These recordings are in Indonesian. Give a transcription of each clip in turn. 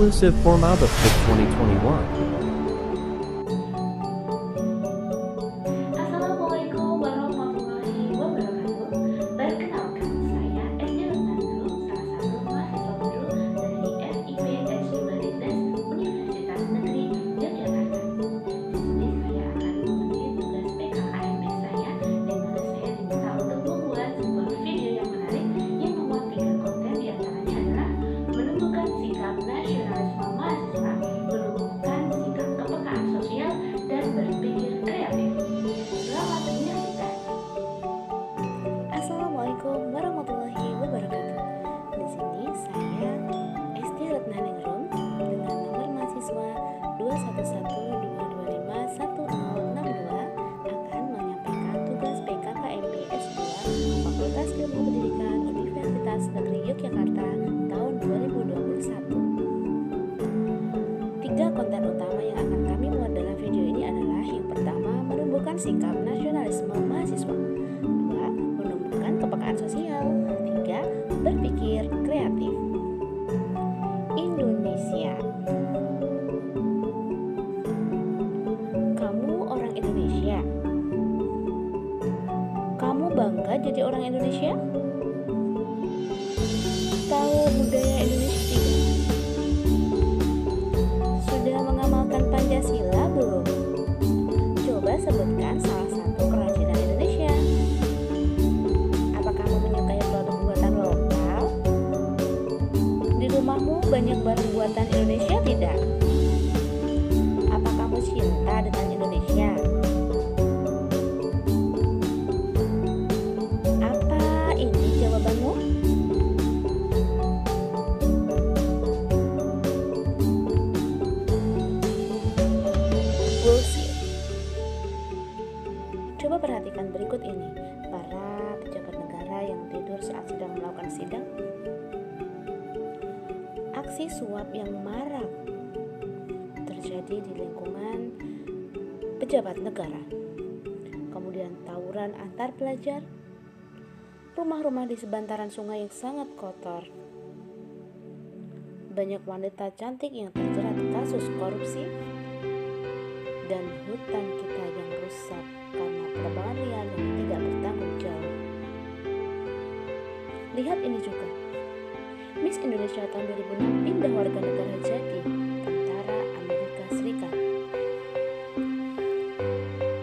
exclusive Formaba Pick 2021. Assalamualaikum warahmatullahi wabarakatuh. Perkenalkan, saya Esti Rosnandru, salah satu mahasiswa baru dari FIP Esjubaridnes Universitas Negeri Yogyakarta. Di sini saya akan memenuhi tugas PKKMS saya, di mana saya diminta untuk membuat sebuah video yang menarik yang memuat 3 konten, diantaranya adalah menumbuhkan sikap nasionalisme mahasiswa, menumbuhkan sikap kepekaan sosial, dan berpikir kreatif. Selamat menyaksikan. Assalamualaikum warahmatullahi wabarakatuh. Di sini saya Esti Rosnandru dengan nomor mahasiswa 21122510062 akan menyampaikan tugas PKKMB S2 Fakultas Ilmu Pendidikan Universitas Negeri Yogyakarta tahun 2021. 3 konten utama yang akan kami muat dalam video ini adalah: yang pertama, menumbuhkan sikap nasionalisme mahasiswa; 2, menumbuhkan kepekaan sosial; 3, berpikir kreatif. Indonesia. Kamu orang Indonesia? Kamu bangga jadi orang Indonesia? Tahu budaya Indonesia tidak? Sudah mengamalkan Pancasila belum? Coba sebutkan salah satu kerajinan Indonesia. Apa kamu menyukai produk buatan lokal? Di rumahmu banyak barang buatan Indonesia tidak? Apa kamu cinta dengan Indonesia? Apa ini jawabanmu? Bullshit. Coba perhatikan berikut ini. Para pejabat negara yang tidur saat sedang melakukan sidang. Aksi suap yang marak terjadi di lingkungan pejabat negara. Kemudian tawuran antar pelajar. Rumah-rumah di sebantaran sungai yang sangat kotor. Banyak wanita cantik yang terjerat kasus korupsi. Dan hutan kita yang rusak karena penebangan liar yang tidak bertanggung jawab. Lihat ini juga. Miss Indonesia tahun 2006 pindah warga negara jadi tentara Amerika Serikat.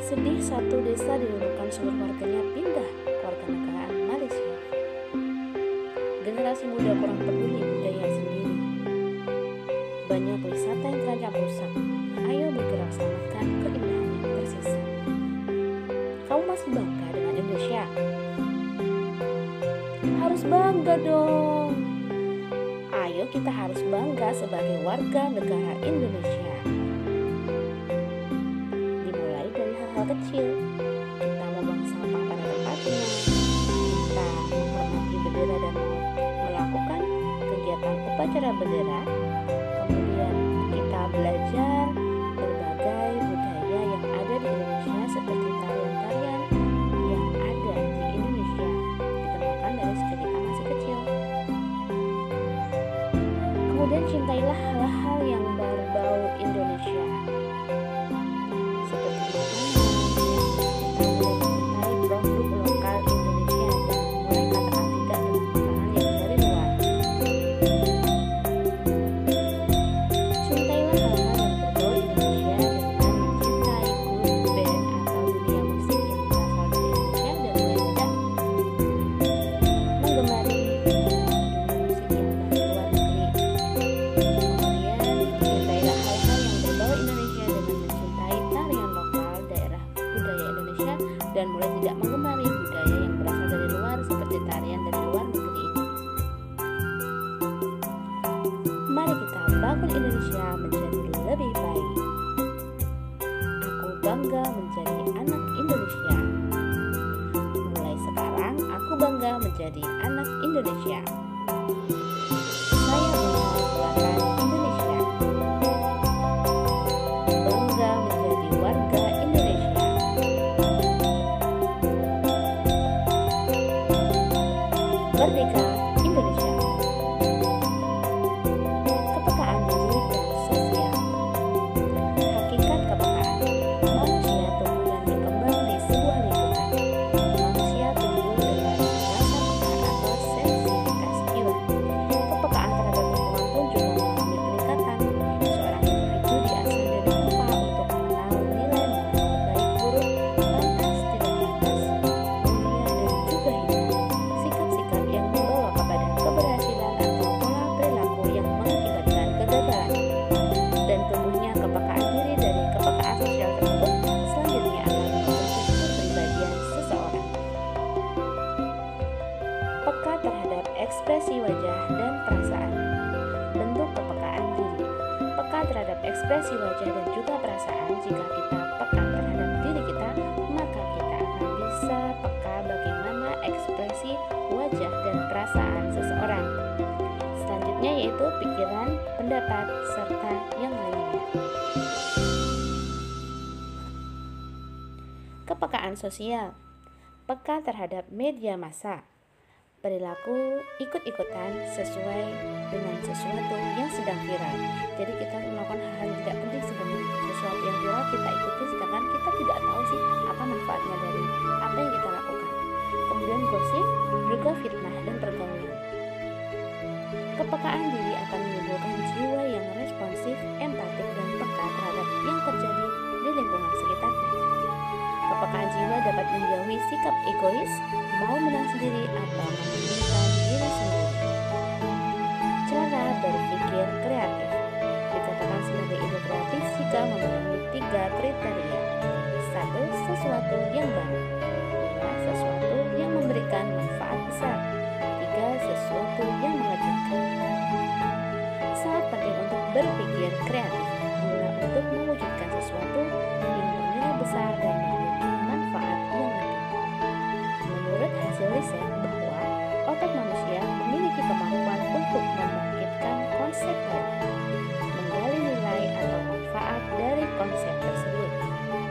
Sedih, satu desa dilulukan seluruh warganya pindah ke warganegaraan Malaysia. Generasi muda kurang peduli budaya sendiri. Banyak wisata yang terancam rusak. Ayo bergerak, selamatkan keindahan yang tersisa. Kamu masih bangga dengan Indonesia? Harus bangga dong. Ayo kita harus bangga sebagai warga negara Indonesia. Dimulai dari hal-hal kecil. Kita membuang sampah pada tempatnya. Kita menghormati bendera dan melakukan kegiatan upacara bendera. Kemudian kita belajar berbagai budaya yang ada di Indonesia, seperti tarian-tarian yang ada di Indonesia, ditemukan dari sejak kita masih kecil. Kemudian cintailah hal-hal yang berbau Indonesia, seperti makanan. Kita mulai mencintai produk lokal Indonesia dan mulai katakan tidak dengan makanan yang dari luar. Cintailah hal-hal yang berbau Indonesia dengan mencintai grup band atau dunia musik yang berasal dari Indonesia dan mulai tidak menggemari dunia musik yang dari luar negeri. Kemudian cintailah hal-hal yang berbau Indonesia dengan mencintai tarian lokal daerah budaya Indonesia dan mulai tidak menggemari budaya yang berasal dari luar seperti tarian dari luar negeri ini. Mari kita bangun Indonesia menjadi lebih baik. Aku bangga menjadi anak Indonesia. Mulai sekarang aku bangga menjadi anak Indonesia. Saya bangga buatan Indonesia. Bangga menjadi warga Indonesia. Merdeka Indonesia. Kepekaan diri ekspresi wajah dan juga perasaan. Jika kita peka terhadap diri kita, maka kita akan bisa peka bagaimana ekspresi wajah dan perasaan seseorang. Selanjutnya yaitu pikiran, pendapat, serta yang lainnya. Kepekaan sosial. Peka terhadap media massa. Perilaku ikut-ikutan sesuai dengan sesuatu yang sedang viral. Jadi kita melakukan hal yang tidak penting sebenarnya. Sesuatu yang viral kita ikuti sedangkan kita tidak tahu sih apa manfaatnya dari apa yang kita lakukan. Kemudian gosip, juga fitnah dan pergaulan. Kepekaan diri akan menimbulkan jiwa yang responsif, empatik, dan peka terhadap yang terjadi di lingkungan sekitarnya. Kepekaan jiwa dapat menjauhi sikap egois, mau menang sendiri atau mementingkan diri sendiri. Cara berpikir kreatif dikatakan sebagai ide kreatif jika memenuhi 3 kriteria. 1. Sesuatu yang baru. 2. Sesuatu yang memberikan manfaat besar. 3. Sesuatu yang mengejutkan. Sangat penting untuk berpikir kreatif guna untuk mewujudkan sesuatu yang bernilai besar dan memiliki manfaat yang lebih. Menurut hasil riset bahwa otak manusia memiliki kemampuan untuk membangkitkan konsep baru, menggali nilai atau manfaat dari konsep tersebut,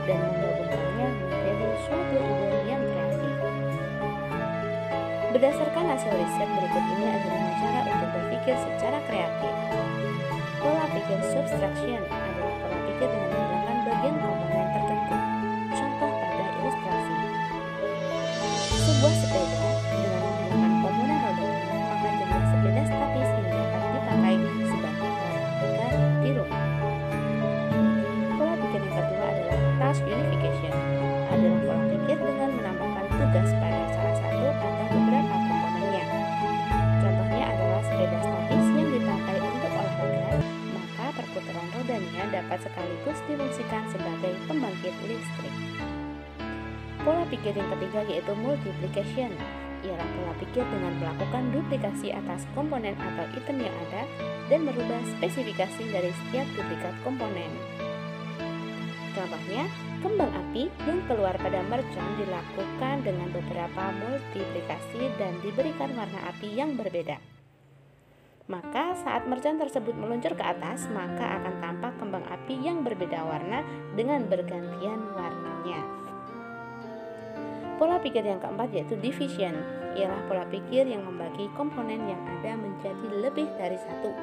dan menggabungkannya menjadi suatu ide yang kreatif. Berdasarkan hasil riset berikut ini ada 5 cara untuk berpikir secara kreatif. Pola pikir subtraction adalah pola pikir dengan menggunakan bagian komponen tertentu. Contoh pada ilustrasi. Sebuah sepeda dengan menggunakan komponen rodanya, maka jadilah sepeda statis yang dapat dipakai sebagai olahraga di rumah. Pola pikir yang kedua adalah task unification, adalah pola pikir dengan menambahkan tugas pada salah satu atau beberapa komponennya. Contohnya adalah sepeda statis yang dipakai untuk olahraga, maka perputaran rodanya dapat sekaligus difungsikan sebagai pembangkit listrik. Pola pikir yang ketiga yaitu multiplication, ialah pola pikir dengan melakukan duplikasi atas komponen atau item yang ada dan merubah spesifikasi dari setiap duplikat komponen. Contohnya, kembang api yang keluar pada mercon dilakukan dengan beberapa multiplikasi dan diberikan warna api yang berbeda. Maka saat mercon tersebut meluncur ke atas, maka akan tampak kembang api yang berbeda warna dengan bergantian warnanya. Pola pikir yang keempat yaitu division, ialah pola pikir yang membagi komponen yang ada menjadi lebih dari satu.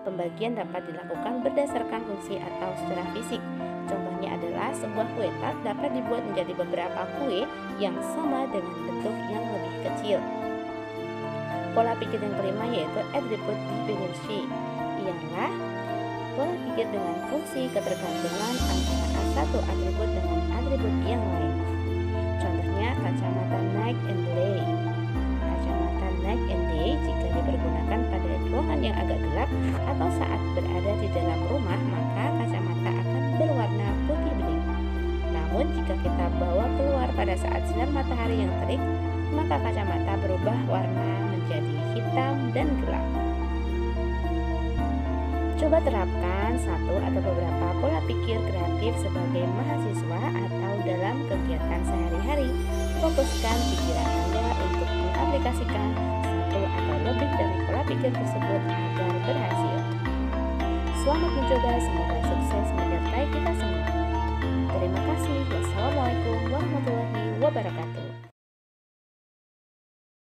Pembagian dapat dilakukan berdasarkan fungsi atau secara fisik. Contohnya adalah sebuah kue tart dapat dibuat menjadi beberapa kue yang sama dengan bentuk yang lebih kecil. Pola pikir yang kelima yaitu attribute dependency, ialah pola pikir dengan fungsi ketergantungan antara satu atribut dengan atribut yang lain. Contohnya kacamata night and day. Kacamata night and day jika dipergunakan pada ruangan yang agak gelap atau saat berada di dalam rumah, maka kacamata akan berwarna putih bening. Namun jika kita bawa keluar pada saat sinar matahari yang terik, maka kacamata berubah warna menjadi hitam dan gelap. Coba terapkan satu atau beberapa pola pikir kreatif sebagai mahasiswa atau dalam kegiatan sehari-hari. Fokuskan pikiran Anda untuk mengaplikasikan satu atau lebih dari pola pikir tersebut agar berhasil. Selamat mencoba, semoga sukses menyertai kita semua. Terima kasih. Wassalamualaikum warahmatullahi wabarakatuh.